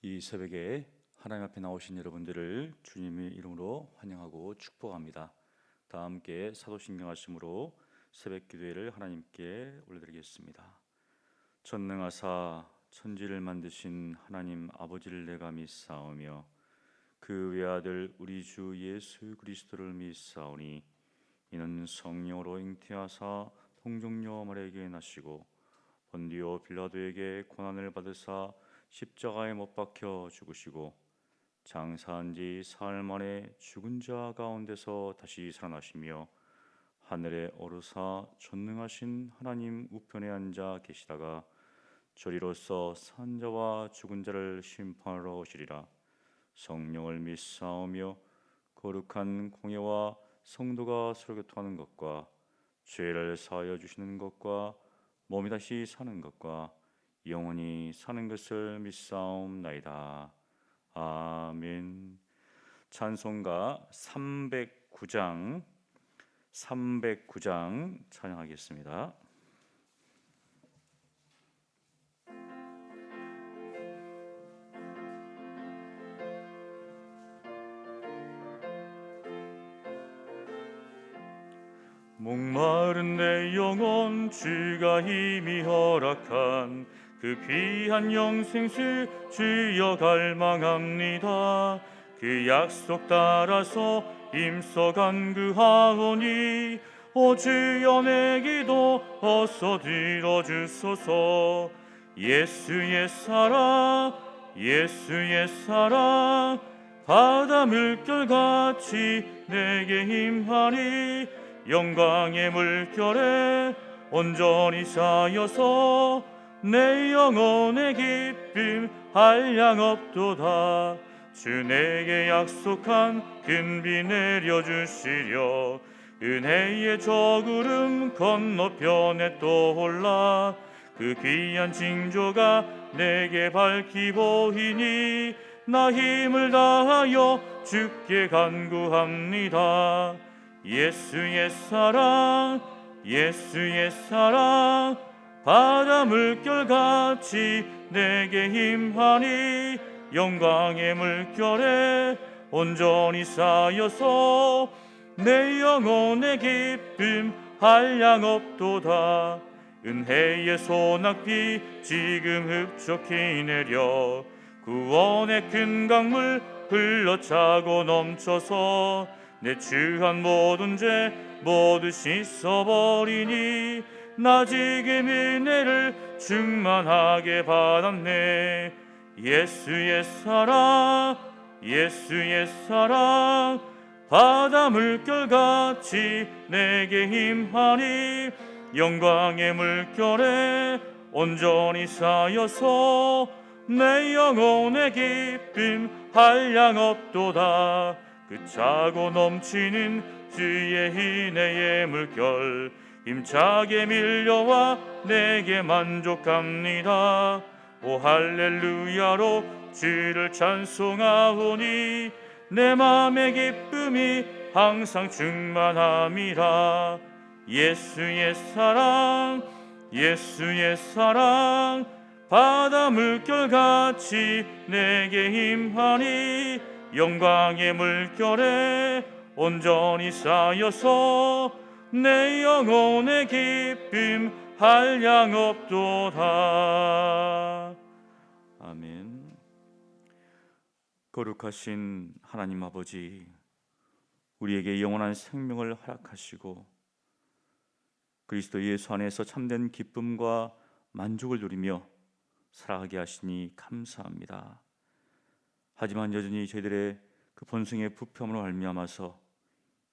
이 새벽에 하나님 앞에 나오신 여러분들을 주님의 이름으로 환영하고 축복합니다. 다 함께 사도신경 하심으로 새벽 기도회를 하나님께 올려드리겠습니다. 전능하사 천지를 만드신 하나님 아버지를 내가 믿사오며 그 외아들 우리 주 예수 그리스도를 믿사오니 이는 성령으로 잉태하사 동정녀 마리아에게 나시고 본디오 빌라도에게 고난을 받으사 십자가에 못 박혀 죽으시고 장사한 지 사흘 만에 죽은 자 가운데서 다시 살아나시며 하늘에 오르사 전능하신 하나님 우편에 앉아 계시다가 저리로서 산 자와 죽은 자를 심판하러 오시리라. 성령을 믿사오며 거룩한 공예와 성도가 서로 교통하는 것과 죄를 사하여 주시는 것과 몸이 다시 사는 것과 영원히 사는 것을 믿사옵나이다. 아멘. 찬송가 309장 찬양하겠습니다. 목마른 내 영혼 주가 힘이 허락한 그 귀한 영생수 주여 갈망합니다. 그 약속 따라서 힘써 간구하오니 오 주여 내 기도 어서 들어주소서. 예수의 사랑 예수의 사랑 바다 물결같이 내게 임하니 영광의 물결에 온전히 쌓여서 내 영혼의 기쁨 한량 없도다. 주 내게 약속한 큰 비 내려주시려 은혜의 저구름 건너편에 떠올라 그 귀한 징조가 내게 밝히 보이니 나 힘을 다하여 주께 간구합니다. 예수의 사랑 예수의 사랑 바다 물결같이 내게 임하니 영광의 물결에 온전히 쌓여서 내 영혼의 기쁨 한량 없도다. 은혜의 소낙비 지금 흡족히 내려 구원의 큰 강물 흘러차고 넘쳐서 내 추한 모든 죄 모두 씻어버리니 나 지금 은혜를 충만하게 받았네. 예수의 사랑 예수의 사랑 바다 물결같이 내게 임하니 영광의 물결에 온전히 쌓여서 내 영혼의 기쁨 한량 없도다. 그 차고 넘치는 주의 은혜의 물결 힘차게 밀려와 내게 만족합니다. 오 할렐루야로 주를 찬송하오니 내 맘의 기쁨이 항상 충만함이라. 예수의 사랑 예수의 사랑 바다 물결같이 내게 임하니 영광의 물결에 온전히 쌓여서 내 영혼의 기쁨 한량 없도다. 아멘. 거룩하신 하나님 아버지, 우리에게 영원한 생명을 허락하시고 그리스도 예수 안에서 참된 기쁨과 만족을 누리며 살아가게 하시니 감사합니다. 하지만 여전히 저희들의 그 본성의 부패함으로 말미암아서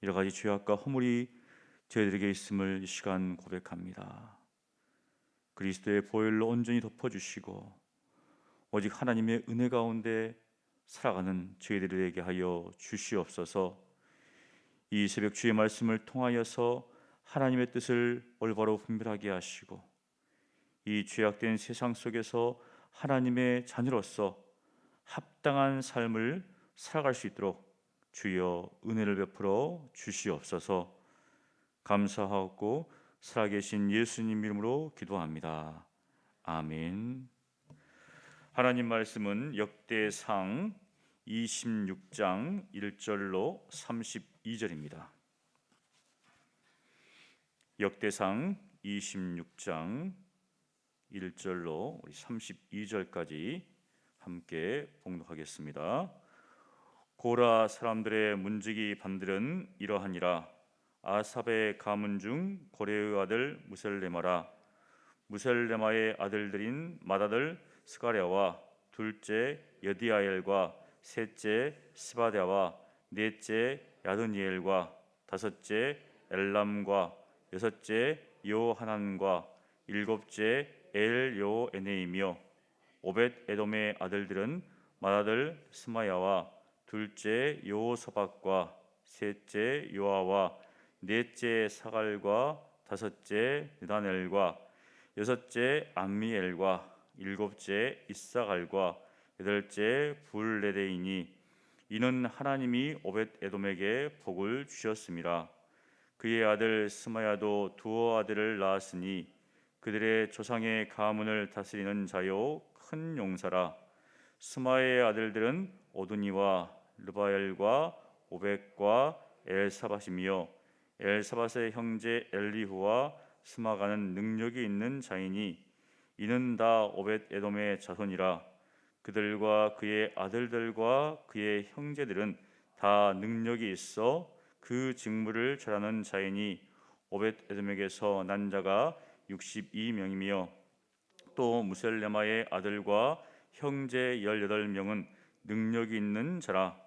여러 가지 죄악과 허물이 저희들에게 있음을 이 시간 고백합니다. 그리스도의 보혈로 온전히 덮어주시고 오직 하나님의 은혜 가운데 살아가는 저희들에게 하여 주시옵소서. 이 새벽 주의 말씀을 통하여서 하나님의 뜻을 올바로 분별하게 하시고 이 죄악된 세상 속에서 하나님의 자녀로서 합당한 삶을 살아갈 수 있도록 주여 은혜를 베풀어 주시옵소서. 감사하고 살아계신 예수님 이름으로 기도합니다. 아멘. 하나님 말씀은 역대상 26장 1절로 32절입니다. 역대상 26장 1절로 32절까지 함께 봉독하겠습니다. 고라 사람들의 문지기 반들은 이러하니라. 아삽의 가문 중 고레의 아들 무셀레마라. 무셀레마의 아들들인 맏아들 스가랴와 둘째 여디아엘과 셋째 스바랴와 넷째 야드니엘과 다섯째 엘람과 여섯째 요하난과 일곱째 엘요에네이며 오벳 에돔의 아들들은 맏아들 스마야와 둘째 요소박과 셋째 요아와 넷째 사갈과 다섯째 느다넬과 여섯째 암미엘과 일곱째 이사갈과 여덟째 불레데이니 이는 하나님이 오벳 에돔에게 복을 주셨음이라. 그의 아들 스마야도 두어 아들을 낳았으니 그들의 조상의 가문을 다스리는 자요 큰 용사라. 스마야의 아들들은 오드니와 르바엘과 오벳과 엘사밧이며 엘사밧의 형제 엘리후와 스마가는 능력이 있는 자이니 이는 다 오벳 에돔의 자손이라. 그들과 그의 아들들과 그의 형제들은 다 능력이 있어 그 직무를 잘하는 자이니 오벳 에돔에게서 난 자가 62명이며 또 무셀레마의 아들과 형제 18명은 능력이 있는 자라.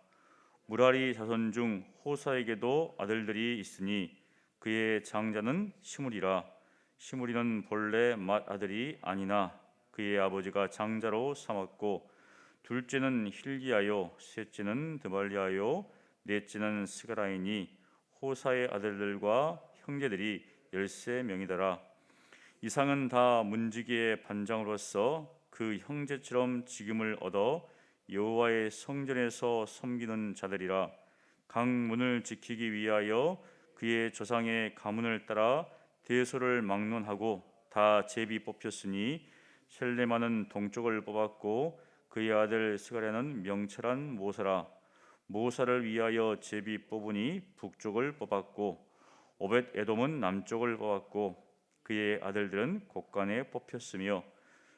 무라리 자손 중 호사에게도 아들들이 있으니 그의 장자는 시므리라. 시므리는 본래 맏아들이 아니나 그의 아버지가 장자로 삼았고 둘째는 힐기야요 셋째는 드발리야요 넷째는 스가라이니 호사의 아들들과 형제들이 13명이더라. 이상은 다 문지기의 반장으로서 그 형제처럼 직임을 얻어 여호와의 성전에서 섬기는 자들이라. 각 문을 지키기 위하여 그의 조상의 가문을 따라 대소를 막론하고 다 제비 뽑혔으니 셀레마는 동쪽을 뽑았고 그의 아들 스가랴는 명철한 모사라. 모사를 위하여 제비 뽑으니 북쪽을 뽑았고 오벳 에돔은 남쪽을 뽑았고 그의 아들들은 곳간에 뽑혔으며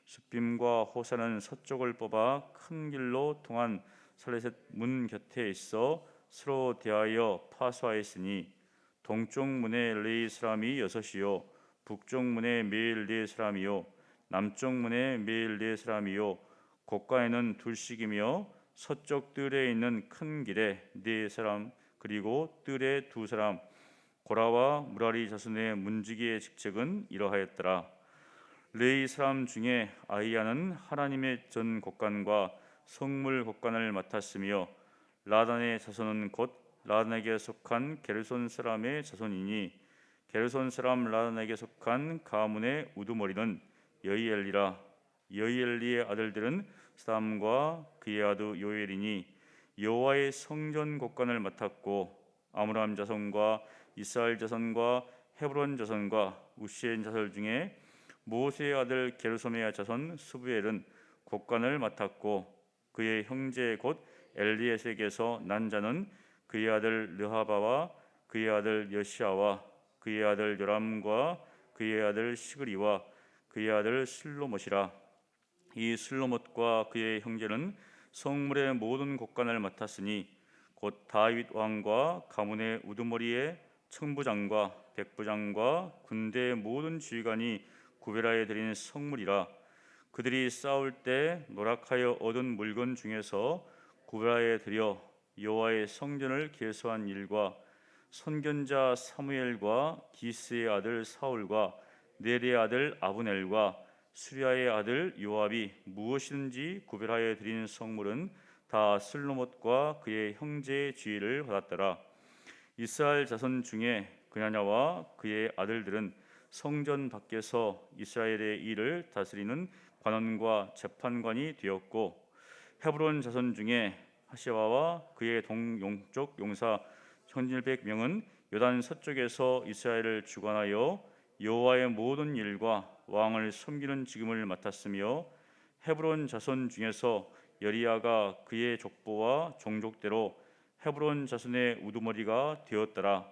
숫빔과 호사는 서쪽을 뽑아 큰 길로 통한 살레셋 문 곁에 있어 서로 대하여 파수하였으니 동쪽 문에 레이 사람이 6이요 북쪽 문에 매일 4사람이요 남쪽 문에 매일 4사람이요 곳간에는 둘씩이며 서쪽 뜰에 있는 큰 길에 4사람 그리고 뜰에 2사람. 고라와 무라리 자손의 문지기의 직책은 이러하였더라. 레이 사람 중에 아이야는 하나님의 전 곳간과 성물 곳간을 맡았으며 라단의 자손은 곧 라단에게 속한 게르손 사람의 자손이니 게르손 사람 라단에게 속한 가문의 우두머리는 여이엘리라. 여이엘리의 아들들은 스담과 그의 아들 요엘이니 여호와의 성전 곳간을 맡았고 아므람 자손과 이스라엘 자손과 헤브론 자손과 우시엔 자손 중에 모세의 아들 게르솜의 자손 스부엘은 곳간을 맡았고 그의 형제 곧 엘리에sek에서 난 자는 그의 아들 르하바와 그의 아들 여시아와 그의 아들 요람과 그의 아들 시그리와 그의 아들 슬로못이라. 이 슬로못과 그의 형제는 성물의 모든 곳간을 맡았으니 곧 다윗 왕과 가문의 우두머리의 청부장과 백부장과 군대의 모든 지휘관이 구베라에 드린 성물이라. 그들이 싸울 때 노락하여 얻은 물건 중에서 구베라에 들여 여호와의 성전을 계수한 일과 선견자 사무엘과 기스의 아들 사울과 네리의 아들 아브넬과 수리아의 아들 요압이 무엇이든지 구별하여 드린 성물은 다 슬로못과 그의 형제의 지위를 받았더라. 이스라엘 자손 중에 그냐냐와 그의 아들들은 성전 밖에서 이스라엘의 일을 다스리는 관원과 재판관이 되었고 헤브론 자손 중에 하시와와 그의 동용쪽 용사 1100명은 요단 서쪽에서 이스라엘을 주관하여 여호와의 모든 일과 왕을 섬기는 직임을 맡았으며 헤브론 자손 중에서 여리야가 그의 족보와 종족대로 헤브론 자손의 우두머리가 되었더라.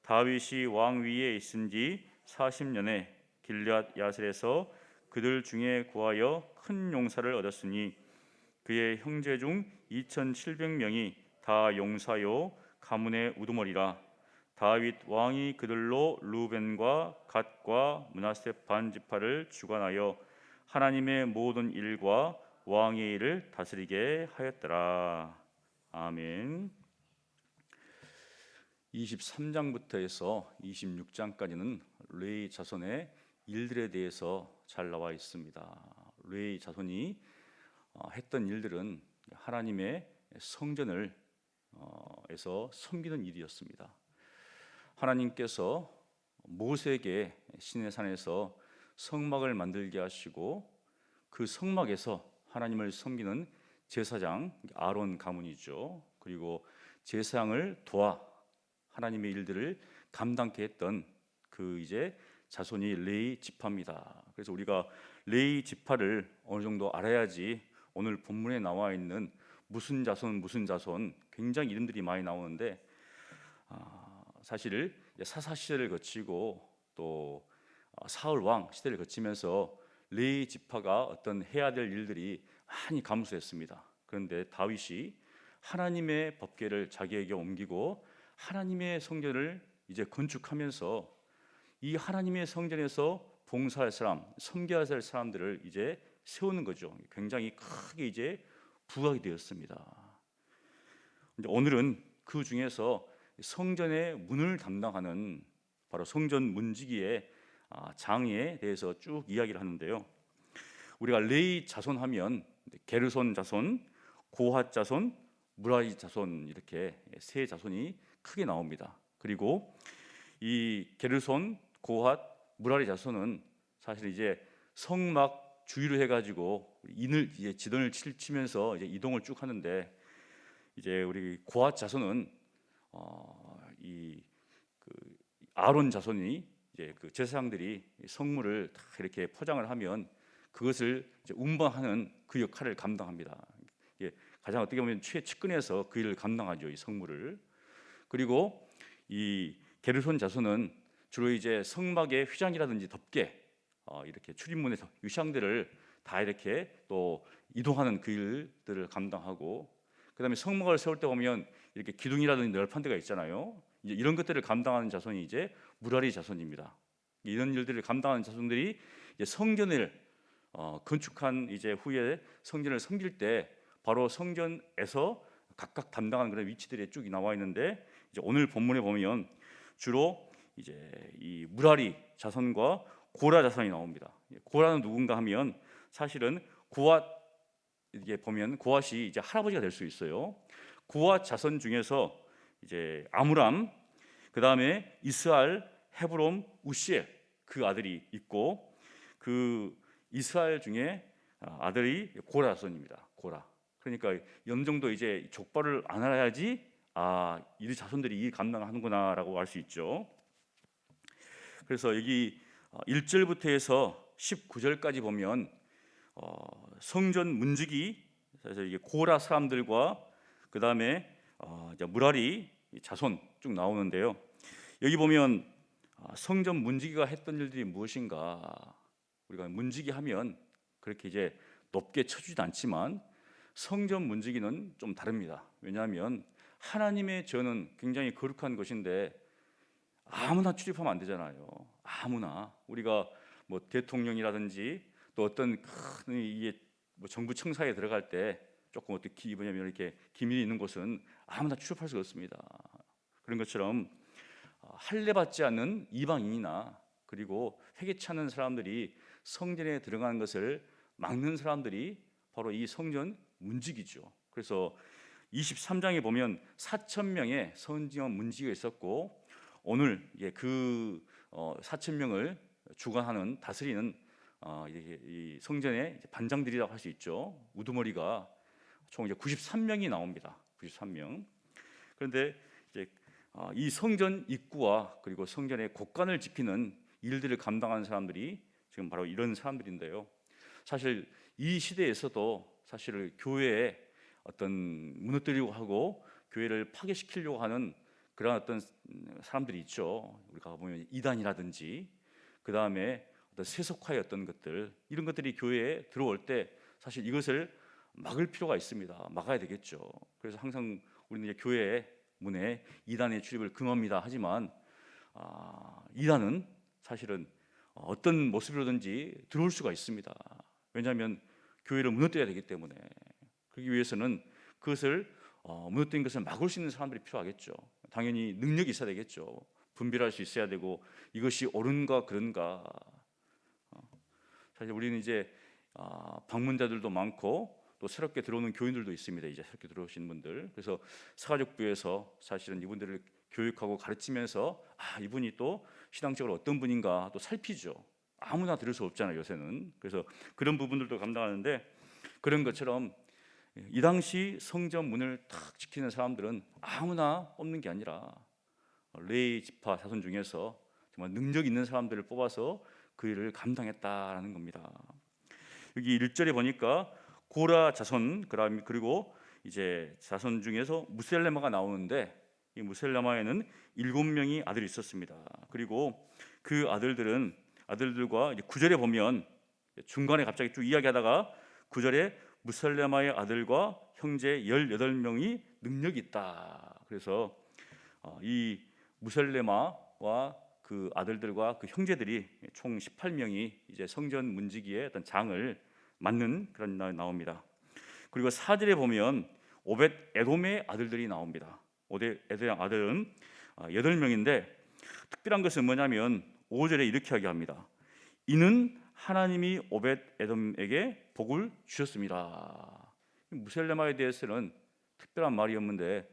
다윗이 왕 위에 있은 지 40년에 길앗 야셀에서 그들 중에 구하여 큰 용사를 얻었으니 그의 형제 중 2,700명이 다 용사요 가문의 우두머리라. 다윗 왕이 그들로 루벤과 갓과 므낫세 반 지파를 주관하여 하나님의 모든 일과 왕의 일을 다스리게 하였더라. 아멘. 23장부터 해서 26장까지는 레위 자손의 일들에 대해서 잘 나와 있습니다. 레위 자손이 했던 일들은 하나님의 성전을 에서 섬기는 일이었습니다. 하나님께서 모세에게 시내산에서 성막을 만들게 하시고 그 성막에서 하나님을 섬기는 제사장 아론 가문이죠. 그리고 제사장을 도와 하나님의 일들을 감당케 했던 그 이제 자손이 레위 지파입니다. 그래서 우리가 레위 지파를 어느 정도 알아야지 오늘 본문에 나와 있는 무슨 자손 굉장히 이름들이 많이 나오는데 사실 사사 시대를 거치고 또 사울 왕 시대를 거치면서 레위 지파가 어떤 해야 될 일들이 많이 감소했습니다. 그런데 다윗이 하나님의 법궤를 자기에게 옮기고 하나님의 성전을 이제 건축하면서 이 하나님의 성전에서 봉사할 사람, 섬겨야 할 사람들을 이제 세우는 거죠. 굉장히 크게 이제 부각이 되었습니다. 오늘은 그 중에서 성전의 문을 담당하는 바로 성전 문지기의 장에 대해서 쭉 이야기를 하는데요. 우리가 레위 자손하면 게르손 자손, 고핫 자손, 무라리 자손 이렇게 세 자손이 크게 나옵니다. 그리고 이 게르손, 고핫, 무라리 자손은 사실 이제 성막 주위로 해가지고 인을 이제 지던을 치면서 이제 이동을 쭉 하는데 이제 우리 고핫 자손은 그 아론 자손이 이제 그 제사장들이 성물을 다 이렇게 포장을 하면 그것을 이제 운반하는 그 역할을 감당합니다. 가장 어떻게 보면 최측근에서 그 일을 감당하죠, 이 성물을. 그리고 이 게르손 자손은 주로 이제 성막의 휘장이라든지 덮개 이렇게 출입문의 유상들을 다 이렇게 또 이동하는 그 일들을 감당하고, 그다음에 성막을 세울 때 보면 이렇게 기둥이라든지 널판대가 있잖아요. 이제 이런 것들을 감당하는 자손이 이제 무라리 자손입니다. 이런 일들을 감당하는 자손들이 이제 성전을 건축한 이제 후에 성전을 섬길 때 바로 성전에서 각각 담당하는 그런 위치들이 쭉 나와 있는데, 이제 오늘 본문에 보면 주로 이제 이 무라리 자손과 고라 자손이 나옵니다. 고라는 누군가 하면 사실은 고핫, 이게 보면 고핫이 이제 할아버지가 될 수 있어요. 고핫 자손 중에서 이제 아므람, 그 다음에 이스알, 헤브론, 우시엘 그 아들이 있고, 그 이스라엘 중에 아들이 고라 자손입니다. 고라. 그러니까 어느 정도 이제 족보를 안 알아야지 이 자손들이 이 감당하는구나라고 알 수 있죠. 그래서 여기 1절부터 해서 19절까지 보면 성전 문지기, 그래서 이게 고라 사람들과 그 다음에 무라리 자손 쭉 나오는데요. 여기 보면 성전 문지기가 했던 일들이 무엇인가? 우리가 문지기 하면 그렇게 이제 높게 쳐주지도 않지만 성전 문지기는 좀 다릅니다. 왜냐하면 하나님의 전은 굉장히 거룩한 것인데 아무나 출입하면 안 되잖아요. 아무나. 우리가 뭐 대통령이라든지 또 어떤 큰 이게 뭐 정부 청사에 들어갈 때 조금 어떻게 뭐냐면 이렇게 기밀이 있는 곳은 아무나 출입할 수가 없습니다. 그런 것처럼 할례 받지 않는 이방인이나 그리고 회개치 않는 사람들이 성전에 들어가는 것을 막는 사람들이 바로 이 성전 문지기죠. 그래서 23장에 보면 4,000명의 성전 문지기가 있었고, 오늘 그 4,000명을 주관하는 다스리는 이 성전의 반장들이라고 할 수 있죠. 우두머리가 총 이제 93명이 나옵니다. 93명. 그런데 이제 이 성전 입구와 그리고 성전의 곳간을 지키는 일들을 감당하는 사람들이 지금 바로 이런 사람들인데요. 사실 이 시대에서도 사실 교회에 어떤 무너뜨리려고 하고 교회를 파괴시키려고 하는 그런 어떤 사람들이 있죠. 우리가 보면 이단이라든지 그 다음에 어떤 세속화의 어떤 것들, 이런 것들이 교회에 들어올 때 사실 이것을 막을 필요가 있습니다. 막아야 되겠죠. 그래서 항상 우리는 이제 교회 문에 이단의 출입을 금합니다. 하지만 이단은 사실은 어떤 모습으로든지 들어올 수가 있습니다. 왜냐하면 교회를 무너뜨려야 되기 때문에. 그러기 위해서는 그것을 무너뜨린 것을 막을 수 있는 사람들이 필요하겠죠. 당연히 능력이 있어야 되겠죠. 분별할 수 있어야 되고 이것이 옳은가 그른가. 사실 우리는 이제 방문자들도 많고 또 새롭게 들어오는 교인들도 있습니다. 이제 새롭게 들어오신 분들. 그래서 사가족부에서 사실은 이분들을 교육하고 가르치면서 이분이 또 신앙적으로 어떤 분인가 또 살피죠. 아무나 들을 수 없잖아요, 요새는. 그래서 그런 부분들도 감당하는데, 그런 것처럼 이 당시 성전 문을 탁 지키는 사람들은 아무나 뽑는 게 아니라 레위 지파 자손 중에서 정말 능력 있는 사람들을 뽑아서 그 일을 감당했다라는 겁니다. 여기 1절에 보니까 고라 자손, 그리고 이제 자손 중에서 무셀레마가 나오는데, 이 무셀레마에는 7명이 아들이 있었습니다. 그리고 그 아들들과 이제 9절에 보면 중간에 갑자기 쭉 이야기하다가 9절에 무셀레마의 아들과 형제 18명이 능력이 있다. 그래서 이 무셀레마와 그 아들들과 그 형제들이 총 18명이 이제 성전 문지기의 어떤 장을 맡는 그런 나옵니다. 그리고 4절에 보면 오벳 에돔의 아들들이 나옵니다. 오벳 에돔의 아들은 8명인데 특별한 것은 뭐냐면 5절에 이렇게 이야기합니다. 이는 하나님이 오벳 에돔에게 복을 주셨습니다. 무셀레마에 대해서는 특별한 말이 없는데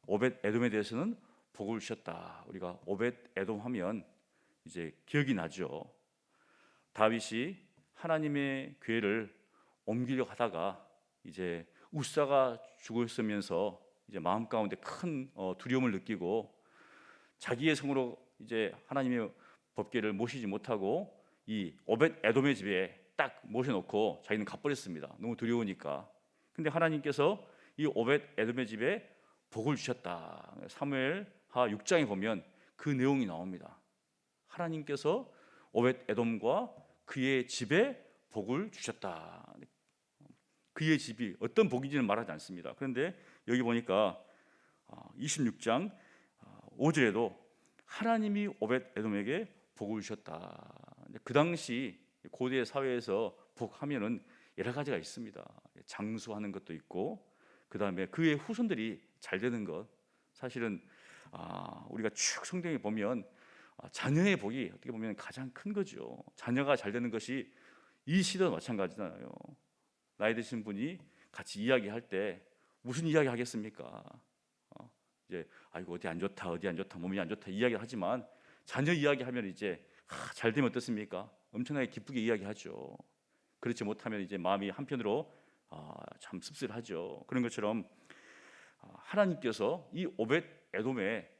오벳 에돔에 대해서는 복을 주셨다. 우리가 오벳 에돔 하면 이제 기억이 나죠. 다윗이 하나님의 궤를 옮기려고 하다가 이제 우사가 죽어 있으면서 이제 마음 가운데 큰 두려움을 느끼고 자기의 성으로 이제 하나님의 법궤를 모시지 못하고 이 오벳 에돔의 집에 딱 모셔놓고 자기는 가버렸습니다. 너무 두려우니까. 근데 하나님께서 이 오벳 에돔의 집에 복을 주셨다. 사무엘하 6장에 보면 그 내용이 나옵니다. 하나님께서 오벳 에돔과 그의 집에 복을 주셨다. 그의 집이 어떤 복인지는 말하지 않습니다. 그런데 여기 보니까 26장 5절에도 하나님이 오벳 에돔에게 복을 주셨다. 그 당시 고대 사회에서 복하면은 여러 가지가 있습니다. 장수하는 것도 있고, 그 다음에 그의 후손들이 잘 되는 것. 사실은 우리가 쭉 성경에 보면 자녀의 복이 어떻게 보면 가장 큰 거죠. 자녀가 잘 되는 것이 이 시대도 마찬가지잖아요. 나이 드신 분이 같이 이야기할 때 무슨 이야기 하겠습니까? 이제 아이고 어디 안 좋다, 어디 안 좋다, 몸이 안 좋다 이야기를 하지만 자녀 이야기하면 이제 잘 되면 어떻습니까? 엄청나게 기쁘게 이야기하죠. 그렇지 못하면 이제 마음이 한편으로 참 씁쓸하죠. 그런 것처럼 하나님께서 이 오벳 에돔의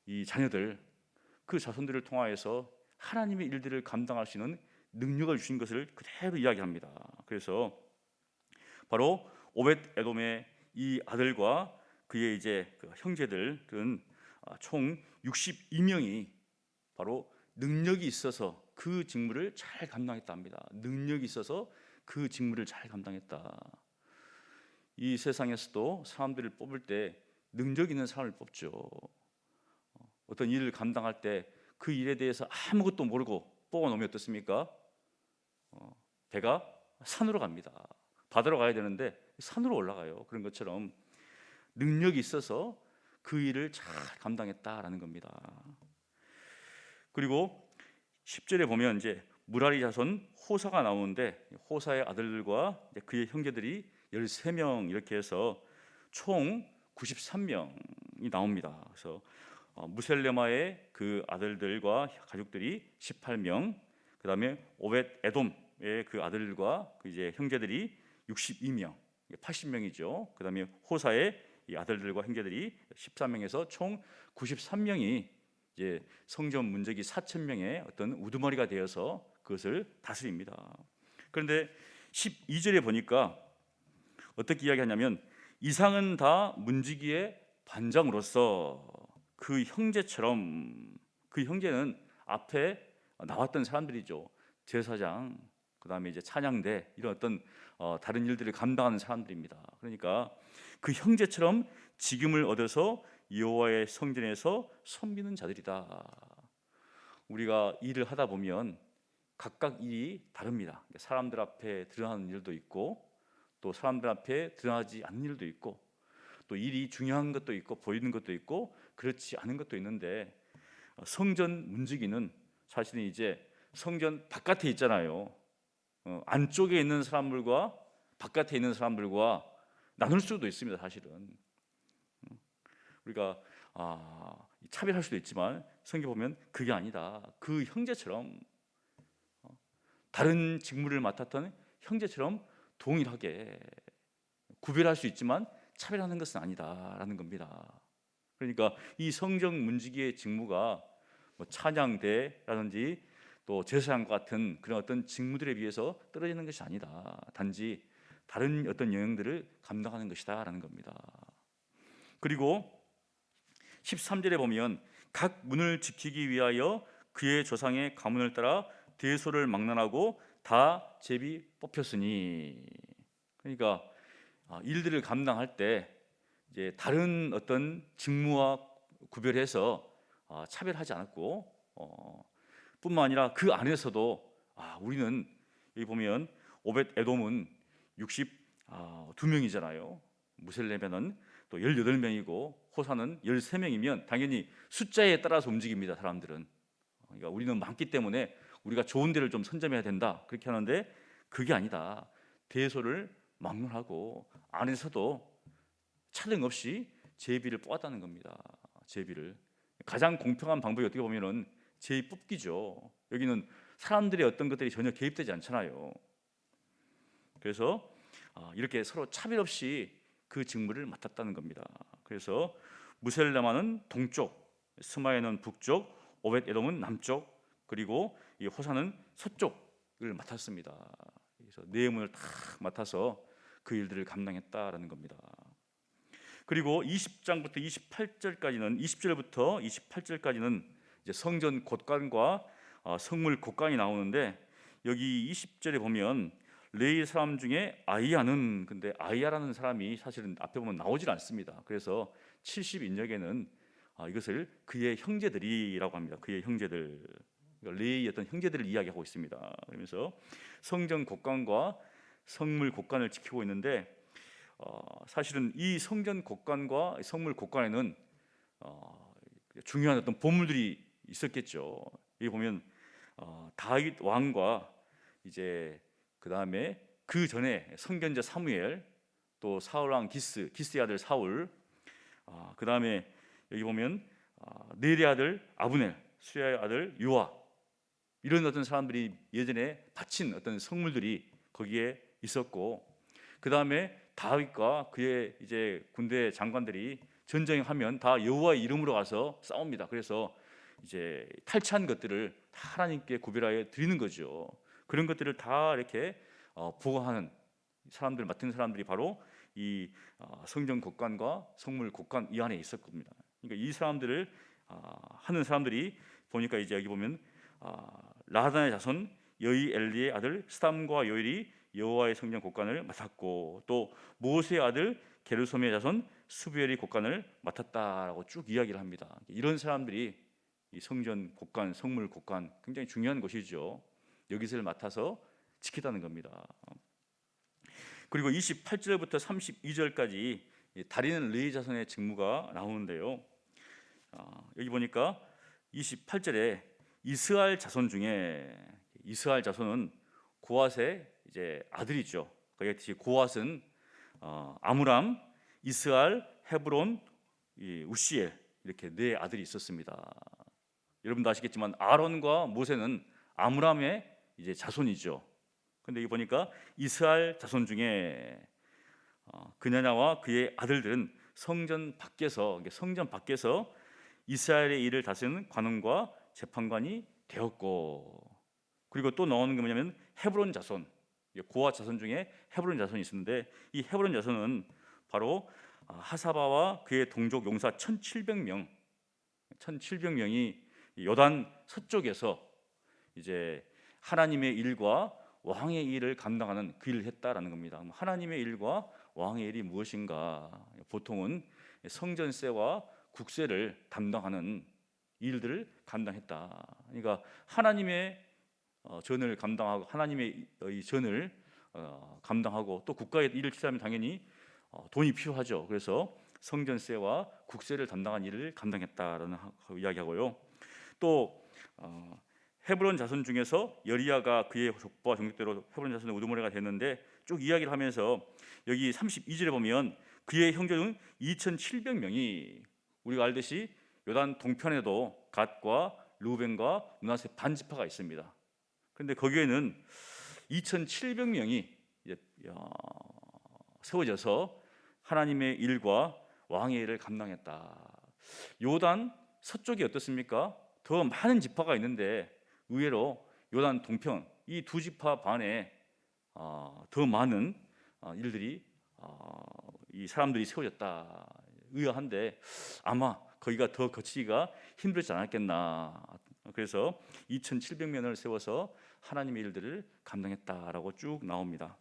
이 자녀들, 그 자손들을 통하여서 하나님의 일들을 감당하시는 능력을 주신 것을 그대로 이야기합니다. 그래서 바로 오벳 에돔의 이 아들과 그의 이제 그 형제들은 총 62명이 바로 능력이 있어서 그 직무를 잘 감당했답니다. 능력이 있어서 그 직무를 잘 감당했다. 이 세상에서도 사람들을 뽑을 때 능력 있는 사람을 뽑죠. 어떤 일을 감당할 때 그 일에 대해서 아무것도 모르고 뽑아놓으면 어떻습니까? 배가 산으로 갑니다. 바다로 가야 되는데 산으로 올라가요. 그런 것처럼 능력이 있어서 그 일을 잘 감당했다라는 겁니다. 그리고 10절에 보면 이제 무라리 자손 호사가 나오는데 호사의 아들들과 그의 형제들이 13명 이렇게 해서 총 93명이 나옵니다. 그래서 무셀레마의 그 아들들과 가족들이 18명, 그 다음에 오벳 에돔의 그 아들과 그 이제 형제들이 62명, 80명이죠. 그 다음에 호사의 이 아들들과 형제들이 13명에서 총 93명이 이제 성전 문지기 4,000명의 어떤 우두머리가 되어서 그것을 다스립니다. 그런데 12절에 보니까 어떻게 이야기하냐면 이상은 다 문지기의 반장으로서 그 형제처럼, 그 형제는 앞에 나왔던 사람들이죠. 제사장, 그다음에 이제 찬양대, 이런 어떤 다른 일들을 감당하는 사람들입니다. 그러니까 그 형제처럼 직임을 얻어서 여호와의 성전에서 섬기는 자들이다. 우리가 일을 하다 보면 각각 일이 다릅니다. 사람들 앞에 드러나는 일도 있고, 또 사람들 앞에 드러나지 않는 일도 있고, 또 일이 중요한 것도 있고 보이는 것도 있고 그렇지 않은 것도 있는데, 성전 문지기는 사실은 이제 성전 바깥에 있잖아요. 안쪽에 있는 사람들과 바깥에 있는 사람들과 나눌 수도 있습니다. 사실은 우리가 차별할 수도 있지만 성경 보면 그게 아니다. 그 형제처럼, 다른 직무를 맡았던 형제처럼 동일하게 구별할 수 있지만 차별하는 것은 아니다라는 겁니다. 그러니까 이 성전 문지기의 직무가 뭐 찬양대라든지 또 제사장과 같은 그런 어떤 직무들에 비해서 떨어지는 것이 아니다. 단지 다른 어떤 영역들을 감당하는 것이다라는 겁니다. 그리고 13절에 보면 각 문을 지키기 위하여 그의 조상의 가문을 따라 대소를 막론하고 다 제비 뽑혔으니, 그러니까 일들을 감당할 때 이제 다른 어떤 직무와 구별해서 차별하지 않았고, 뿐만 아니라 그 안에서도 우리는 여기 보면 오벳 에돔은 62명이잖아요. 무셀레면은 또 18명이고 호사는 13명이면 당연히 숫자에 따라서 움직입니다. 사람들은. 그러니까 우리는 많기 때문에 우리가 좋은 데를 좀 선점해야 된다, 그렇게 하는데 그게 아니다. 대소를 막론하고 안에서도 차등 없이 제비를 뽑았다는 겁니다. 제비를. 가장 공평한 방법이 어떻게 보면은 제비 뽑기죠. 여기는 사람들의 어떤 것들이 전혀 개입되지 않잖아요. 그래서 이렇게 서로 차별 없이 그 직무를 맡았다는 겁니다. 그래서 무셀레마는 동쪽, 스마야는 북쪽, 오벳 에돔은 남쪽, 그리고 이 호사는 서쪽을 맡았습니다. 그래서 네 문을 다 맡아서 그 일들을 감당했다라는 겁니다. 그리고 20장부터 28절까지는 20절부터 28절까지는 이제 성전 곳간과 성물 곳간이 나오는데, 여기 20절에 보면 레위 사람 중에 아이야는, 근데 아이야라는 사람이 사실은 앞에 보면 나오질 않습니다. 그래서 70인역에는 이것을 그의 형제들이라고 합니다. 그의 형제들, 그러니까 레위의 어떤 형제들을 이야기하고 있습니다. 그러면서 성전 곳간과 성물 곳간을 지키고 있는데, 사실은 이 성전 곳간과 성물 곳간에는 중요한 어떤 보물들이 있었겠죠. 여기 보면 다윗 왕과 이제 그 다음에 그 전에 선견자 사무엘, 또 사울 왕 기스의 아들 사울, 그 다음에 여기 보면 넬의 아들 아브넬, 수야의 아들 요압, 이런 어떤 사람들이 예전에 바친 어떤 성물들이 거기에 있었고, 그 다음에 다윗과 그의 이제 군대 장관들이 전쟁하면 다 여호와의 이름으로 가서 싸웁니다. 그래서 이제 탈취한 것들을 다 하나님께 구별하여 드리는 거죠. 그런 것들을 다 이렇게 보호하는 사람들, 맡은 사람들이 바로 이 성전 곳간과 성물 곳간 이 안에 있을 겁니다. 그러니까 이 사람들을 하는 사람들이 보니까 이제 여기 보면 라단의 자손 여이 엘리의 아들 스담과 요엘이 여호와의 성전 곳간을 맡았고, 또 모세의 아들 게르솜의 자손 수비엘이 곳간을 맡았다라고 쭉 이야기를 합니다. 이런 사람들이 이 성전 곳간, 성물 곳간 굉장히 중요한 것이죠. 여기서를 맡아서 지키다는 겁니다. 그리고 28절부터 32절까지 다리는 레위 자손의 직무가 나오는데요. 여기 보니까 28절에 이스라엘 자손 중에, 이스라엘 자손은 고앗의 이제 아들이죠. 거기 고앗은 아므람, 이스라엘, 헤브론, 우시엘, 이렇게 네 아들이 있었습니다. 여러분도 아시겠지만 아론과 모세는 아므람의 이제 자손이죠. 근데 여기 보니까 이스라엘 자손 중에 그냐냐와 그의 아들들은 성전 밖에서 이스라엘의 일을 다스리는 관원과 재판관이 되었고, 그리고 또 나오는 게 뭐냐면 헤브론 자손, 고아 자손 중에 헤브론 자손이 있었는데, 이 헤브론 자손은 바로 하사바와 그의 동족 용사 1,700명이 요단 서쪽에서 이제 하나님의 일과 왕의 일을 감당하는 그 일을 했다라는 겁니다. 하나님의 일과 왕의 일이 무엇인가? 보통은 성전세와 국세를 담당하는 일들을 감당했다. 그러니까 하나님의 전을 감당하고, 하나님의 이 전을 감당하고, 또 국가의 일을 취하면 당연히 돈이 필요하죠. 그래서 성전세와 국세를 담당한 일을 감당했다라는 이야기하고요. 또 헤브론 자손 중에서 여리야가 그의 족보와 정직대로 헤브론 자손의 우두머리가 됐는데, 쭉 이야기를 하면서 여기 32절에 보면 그의 형제는 2,700명이, 우리가 알듯이 요단 동편에도 갓과 루벤과 므낫세 반지파가 있습니다. 그런데 거기에는 2,700명이 세워져서 하나님의 일과 왕의 일을 감당했다. 요단 서쪽이 어떻습니까? 더 많은 지파가 있는데 의외로 요단 동편 이 두 지파 반에 더 많은 일들이 이 사람들이 세워졌다. 의아한데 아마 거기가 더 거치기가 힘들지 않았겠나. 그래서 2,700명을 세워서 하나님의 일들을 감당했다라고 쭉 나옵니다.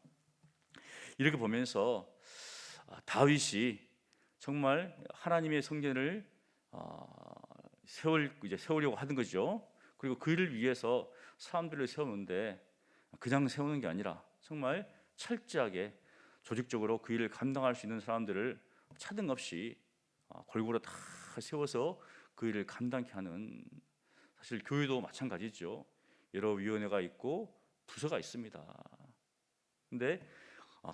이렇게 보면서 다윗이 정말 하나님의 성전을 세우려고 하는 거죠. 그리고 그를 위해서 사람들을 세우는데 그냥 세우는 게 아니라 정말 철저하게 조직적으로 그 일을 감당할 수 있는 사람들을 차등 없이 골고루 다 세워서 그 일을 감당케 하는, 사실 교회도 마찬가지죠. 여러 위원회가 있고 부서가 있습니다. 근데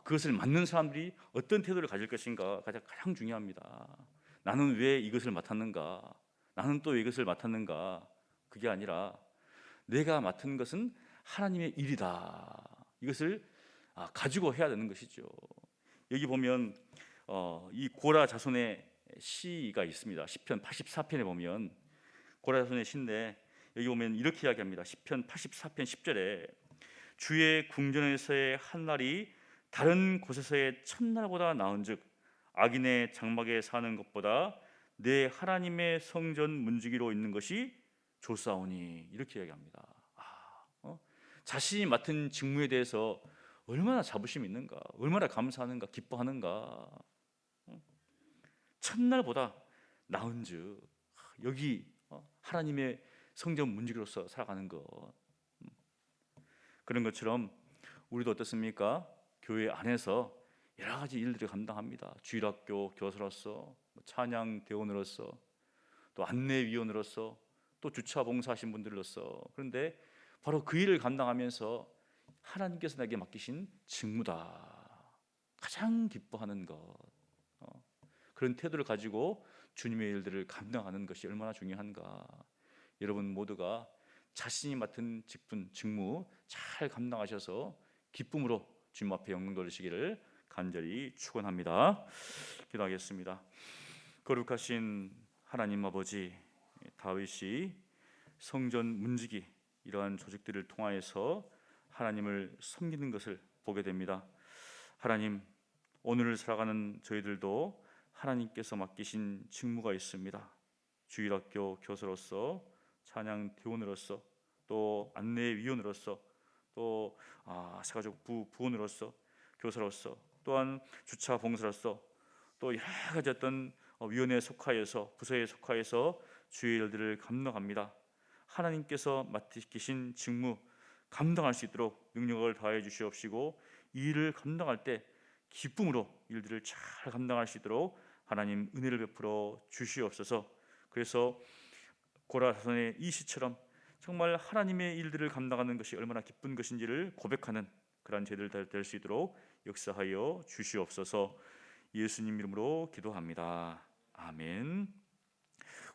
그것을 맡는 사람들이 어떤 태도를 가질 것인가 가장 중요합니다. 나는 왜 이것을 맡았는가? 나는 또 왜 이것을 맡았는가? 그게 아니라 내가 맡은 것은 하나님의 일이다. 이것을 가지고 해야 되는 것이죠. 여기 보면 이 고라 자손의 시가 있습니다. 시편 84편에 보면 고라 자손의 시인데, 여기 보면 이렇게 이야기합니다. 시편 84편 10절에 주의 궁전에서의 한 날이 다른 곳에서의 첫날보다 나은즉 악인의 장막에 사는 것보다 내 하나님의 성전 문지기로 있는 것이 좋사오니, 이렇게 이야기합니다. 자신이 맡은 직무에 대해서 얼마나 자부심이 있는가, 얼마나 감사하는가, 기뻐하는가. 첫날보다 나은즉 여기 하나님의 성전 문지기로서 살아가는 것. 그런 것처럼 우리도 어떻습니까? 교회 안에서 여러 가지 일들을 감당합니다. 주일학교 교사로서, 찬양 대원으로서, 또 안내위원으로서, 또 주차 봉사하신 분들로서. 그런데 바로 그 일을 감당하면서 하나님께서 내게 맡기신 직무다, 가장 기뻐하는 것. 그런 태도를 가지고 주님의 일들을 감당하는 것이 얼마나 중요한가. 여러분 모두가 자신이 맡은 직무 잘 감당하셔서 기쁨으로 주님 앞에 영광 돌리시기를 간절히 축원합니다. 기도하겠습니다. 거룩하신 하나님 아버지, 다윗이 성전 문지기 이러한 조직들을 통하여서 하나님을 섬기는 것을 보게 됩니다. 하나님, 오늘을 살아가는 저희들도 하나님께서 맡기신 직무가 있습니다. 주일학교 교사로서, 찬양 대원으로서, 또 안내위원으로서, 또 세가족 부원으로서, 교사로서, 또한 주차 봉사로서, 또 여러 가지 어떤 위원회에 속하여서, 부서에 속하여서 주의 일들을 감당합니다. 하나님께서 맡기신 직무 감당할 수 있도록 능력을 다해 주시옵시고, 이 일을 감당할 때 기쁨으로 일들을 잘 감당할 수 있도록 하나님 은혜를 베풀어 주시옵소서. 그래서 고라 자손의 이 시처럼 정말 하나님의 일들을 감당하는 것이 얼마나 기쁜 것인지를 고백하는 그러한 저희들 될 수 있도록 역사하여 주시옵소서. 예수님 이름으로 기도합니다. 아멘.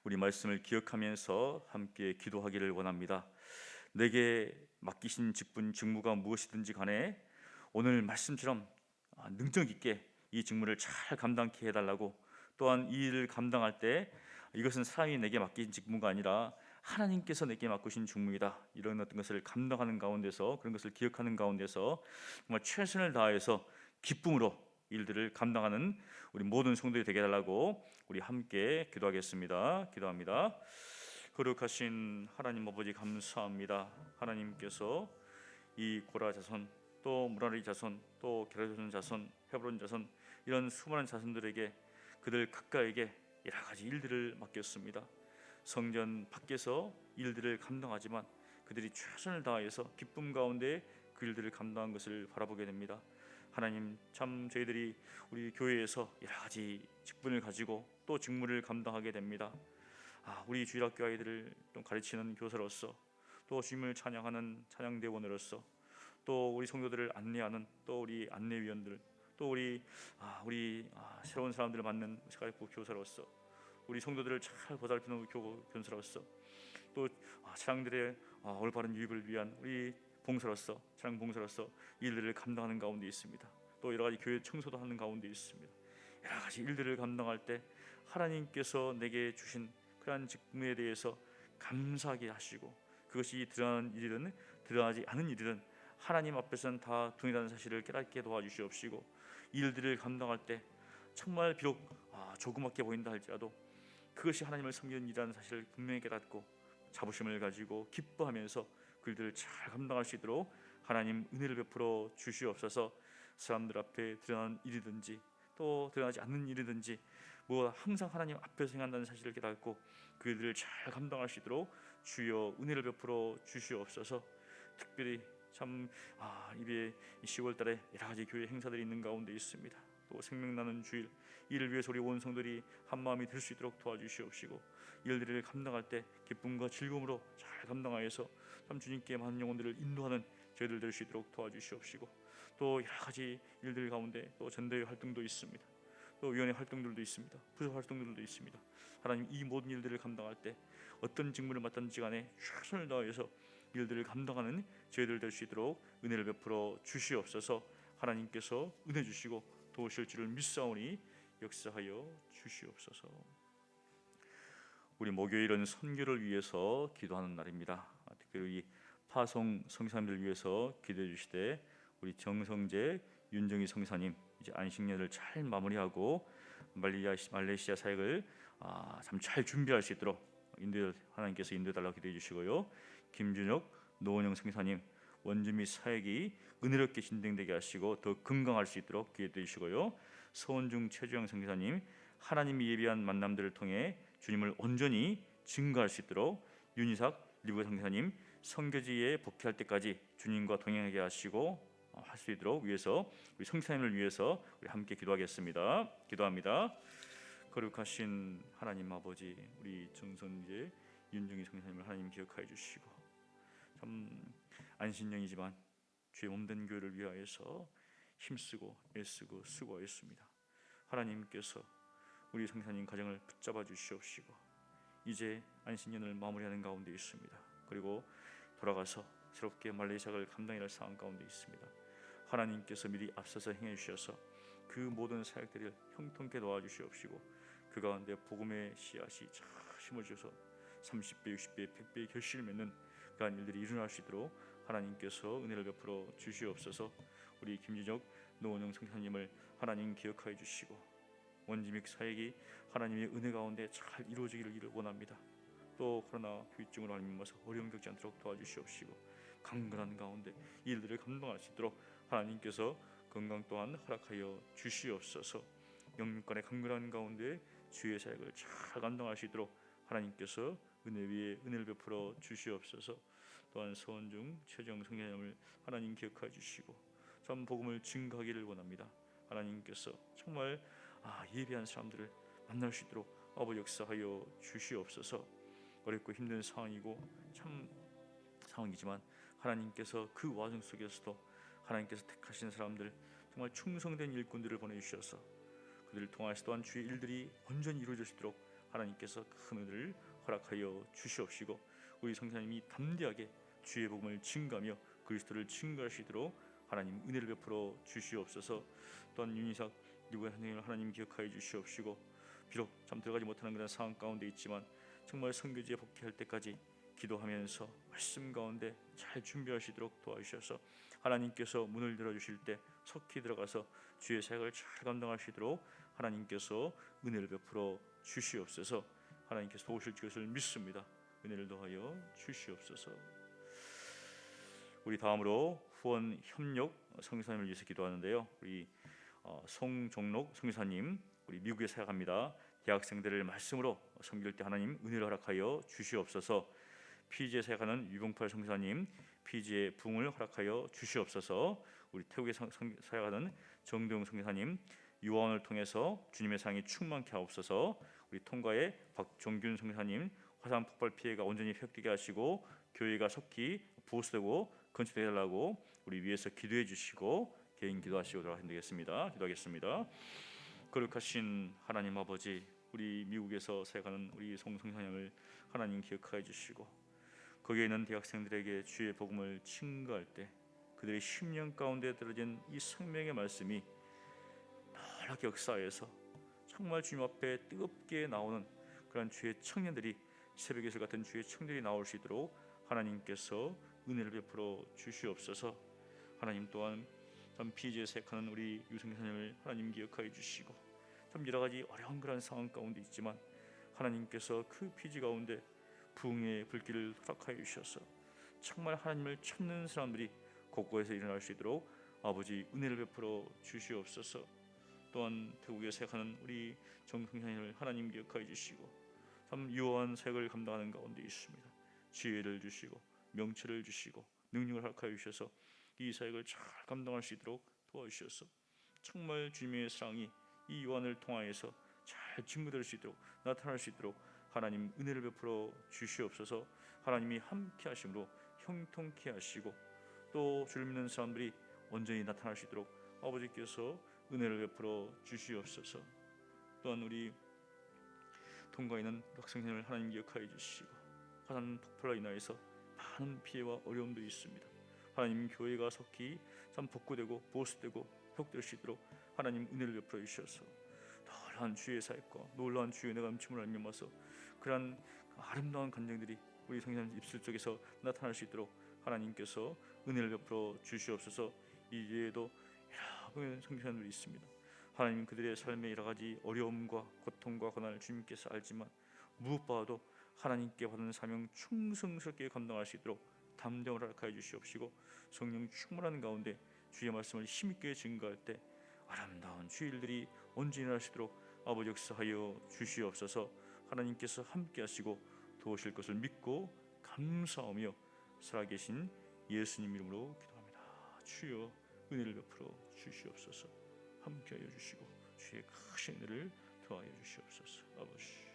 우리 말씀을 기억하면서 함께 기도하기를 원합니다. 내게 맡기신 직무가 무엇이든지 간에 오늘 말씀처럼 능력 있게 이 직무를 잘 감당케 해달라고, 또한 이 일을 감당할 때 이것은 사람이 내게 맡긴 직무가 아니라 하나님께서 내게 맡기신 직무이다. 이런 어떤 것을 감당하는 가운데서, 그런 것을 기억하는 가운데서 정말 최선을 다해서 기쁨으로 일들을 감당하는 우리 모든 성도들이 되게 해달라고 우리 함께 기도하겠습니다. 기도합니다. 거룩하신 하나님 아버지, 감사합니다. 하나님께서 이 고라 자손, 또 무라리 자손, 또 게르손 자손, 헤브론 자손, 이런 수많은 자손들에게 그들 각각에게 여러 가지 일들을 맡겼습니다. 성전 밖에서 일들을 감당하지만 그들이 최선을 다해서 기쁨 가운데 그 일들을 감당한 것을 바라보게 됩니다. 하나님, 참 저희들이 우리 교회에서 여러 가지 직분을 가지고 또 직무를 감당하게 됩니다. 우리 주일학교 아이들을 좀 가르치는 교사로서, 또 주님을 찬양하는 찬양대원으로서, 또 우리 성도들을 안내하는 또 우리 안내위원들, 또 우리 새로운 사람들을 만난 세가리고 교사로서, 우리 성도들을 잘 보살피는 교사로서, 또 차량들의 올바른 유입을 위한 우리 봉사로서, 차량 봉사로서 일들을 감당하는 가운데 있습니다. 또 여러 가지 교회 청소도 하는 가운데 있습니다. 여러 가지 일들을 감당할 때 하나님께서 내게 주신 그러한 직무에 대해서 감사하게 하시고, 그것이 드러나는 일이든 드러나지 않은 일이든 하나님 앞에서는 다 동일한 사실을 깨닫게 도와주시옵시고, 일들을 감당할 때 정말 비록 조그맣게 보인다 할지라도 그것이 하나님을 섬기는 일이라는 사실을 분명히 깨닫고 자부심을 가지고 기뻐하면서 그 일들을 잘 감당할 수 있도록 하나님 은혜를 베풀어 주시옵소서. 사람들 앞에 드러나는 일이든지 또 드러나지 않는 일이든지 항상 하나님 앞에서 행한다는 사실을 깨닫고 그 일들을 잘 감당할 수 있도록 주여 은혜를 베풀어 주시옵소서. 특별히 참 이제 10월달에 여러 가지 교회 행사들이 있는 가운데 있습니다. 또 생명나는 주일, 이를 위해서 우리 온 성도들이 한 마음이 될 수 있도록 도와주시옵시고, 일들을 감당할 때 기쁨과 즐거움으로 잘 감당하여서 참 주님께 많은 영혼들을 인도하는 저희들 될 수 있도록 도와주시옵시고, 또 여러 가지 일들 가운데 또 전대회 활동도 있습니다. 또 위원회 활동들도 있습니다. 부서 활동들도 있습니다. 하나님, 이 모든 일들을 감당할 때 어떤 직무를 맡든지 간에 최선을 다해서 일들을 감당하는 저희들 될 수 있도록 은혜를 베풀어 주시옵소서. 하나님께서 은혜 주시고 도우실 줄을 믿사오니 역사하여 주시옵소서. 우리 목요일은 선교를 위해서 기도하는 날입니다. 특별히 파송 성사님들 위해서 기도해 주시되, 우리 정성재 윤정희 성사님 이제 안식년을 잘 마무리하고 말레이시아 사역을 참 잘 준비할 수 있도록 하나님께서 인도해 달라고 기도해 주시고요. 김준혁 노원영 성사님 원주 및 사역이 은혜롭게 진행되게 하시고 더 건강할 수 있도록 기도해 주시고요. 서원중 최주영 성사님 하나님이 예비한 만남들을 통해 주님을 온전히 증거할 수 있도록, 윤희삭 리브 성사님 선교지에 복귀할 때까지 주님과 동행하게 하시고 할 수 있도록 위해서 우리 성사님을 위해서 우리 함께 기도하겠습니다. 기도합니다. 거룩하신 하나님 아버지, 우리 정선재 윤정희 성사님을 하나님 기억하여 주시고, 참 안신년이지만 주의 몸된 교회를 위하여서 힘쓰고 애쓰고 수고하였습니다. 하나님께서 우리 성사님 가정을 붙잡아 주시옵시고, 이제 안신년을 마무리하는 가운데 있습니다. 그리고 돌아가서 새롭게 말레이시아를 감당해야 할 상황 가운데 있습니다. 하나님께서 미리 앞서서 행해 주셔서 그 모든 사역들을 형통케 도와주시옵시고, 그 가운데 복음의 씨앗이 잘 심어져서 30배, 60배, 100배의 결실을 맺는 그러한 일들이 일어날 수 있도록 하나님께서 은혜를 베풀어 주시옵소서. 우리 김진혁 노원영 성사님을 하나님 기억하여 주시고, 원지믹 사역이 하나님의 은혜 가운데 잘 이루어지기를 원합니다. 또 코로나 후유증으로 하나님께서 어려움 겪지 않도록 도와주시옵시고, 강건한 가운데 이 일들을 감당할 수 있도록 하나님께서 건강 또한 허락하여 주시옵소서. 영육간의 강건한 가운데 주의 사역을 잘 감당할 수 있도록 하나님께서 은혜 위에 은혜를 베풀어 주시옵소서. 또한 서원중 최정 성령님을 하나님 기억하여 주시고 전 복음을 증거하기를 원합니다. 하나님께서 정말 예비한 사람들을 만날 수 있도록 아버지 역사하여 주시옵소서. 어렵고 힘든 상황이고 참 상황이지만 하나님께서 그 와중 속에서도 하나님께서 택하신 사람들, 정말 충성된 일꾼들을 보내주셔서 그들을 통하여서 또한 주의 일들이 온전히 이루어질 수 있도록 하나님께서 큰 은혜를 허락하여 주시옵시고, 우리 성사님이 담대하게 주의 복음을 증거하며 그리스도를 증거할 수 있도록 하나님 은혜를 베풀어 주시옵소서. 또한 윤희삭 리브의 선생님을 하나님 기억하여 주시옵시고, 비록 참 들어가지 못하는 그런 상황 가운데 있지만 정말 선교지에 복귀할 때까지 기도하면서 말씀 가운데 잘 준비하시도록 도와주셔서 하나님께서 문을 열어주실 때 속히 들어가서 주의 사역을 잘 감당하시도록 하나님께서 은혜를 베풀어 주시옵소서. 하나님께서 도우실 것을 믿습니다. 은혜를 더하여 주시옵소서. 우리 다음으로 후원 협력 선교사님을 위해서 기도하는데요. 우리 송종록 선교사님, 우리 미국에 사역합니다. 대학생들을 말씀으로 섬길 때 하나님 은혜를 허락하여 주시옵소서. 피지에 사역하는 유봉팔 선교사님, 피지에 부흥을 허락하여 주시옵소서. 우리 태국에 사역하는 정대용 선교사님, 유언을 통해서 주님의 사랑이 충만케 하옵소서. 우리 통가의 박종균 선교사님, 화산 폭발 피해가 온전히 회복되게 하시고 교회가 속히 보수되고 건축되게 해달라고 우리 위해서 기도해 주시고 개인 기도하시고 들어가겠습니다. 기도하겠습니다. 거룩하신 하나님 아버지, 우리 미국에서 사역하는 우리 송성사님을 하나님 기억하여 주시고 거기에 있는 대학생들에게 주의 복음을 증거할 때 그들의 심령 가운데 들어진 이 생명의 말씀이 놀랍게 역사해서 정말 주님 앞에 뜨겁게 나오는 그런 주의 청년들이, 새벽예술 같은 주의 청년들이 나올 수 있도록 하나님께서 은혜를 베풀어 주시옵소서. 하나님 또한 참 피지에 사역하는 우리 유성사님을 하나님 기억하여 주시고 참 여러 가지 어려운 그런 상황 가운데 있지만 하나님께서 그 피지 가운데 부흥의 불길을 허락하여 주셔서 정말 하나님을 찾는 사람들이 곳곳에서 일어날 수 있도록 아버지 은혜를 베풀어 주시옵소서. 또한 태국에 사역하는 우리 정성사님을 하나님 기억하여 주시고 참 유효한 사역을 감당하는 가운데 있습니다. 지혜를 주시고 명철을 주시고 능력을 허락하여 주셔서 이 사역을 잘 감당할 수 있도록 도와주셔서 정말 주님의 사랑이 이 요한을 통하여서 잘 증거될 수 있도록 나타날 수 있도록 하나님 은혜를 베풀어 주시옵소서. 하나님이 함께 하심으로 형통케 하시고 또 주를 믿는 사람들이 온전히 나타날 수 있도록 아버지께서 은혜를 베풀어 주시옵소서. 또한 우리 통과에 있는 학생들을 하나님 기억하여 주시고 화산 폭발로 인하여서 많은 피해와 어려움도 있습니다. 하나님 교회가 속히 참 복구되고 보수되고 회복될 수 있도록 하나님 은혜를 베풀어 주셔서 놀라운 주의 사역과 놀라운 주의 은혜가 넘침을 알면서 그러한 아름다운 간증들이 우리 성도님 입술 쪽에서 나타날 수 있도록 하나님께서 은혜를 베풀어 주시옵소서. 이외에도 여러 성도님들이 있습니다. 하나님 그들의 삶의 여러 가지 어려움과 고통과 고난을 주님께서 알지만 무엇보다도 하나님께 받은 사명 충성스럽게 감당할 수 있도록 담대함을 허락하여 주시옵시고 성령 충만한 가운데 주의 말씀을 힘있게 증거할 때 아름다운 주의 일들이 온전히 일어나시도록 아버지 역사하여 주시옵소서. 하나님께서 함께 하시고 도우실 것을 믿고 감사하며 살아계신 예수님 이름으로 기도합니다. 주여 은혜를 베풀어 주시옵소서. 함께하여 주시고 주의 크신 은혜를 더하여 주시옵소서. 아버지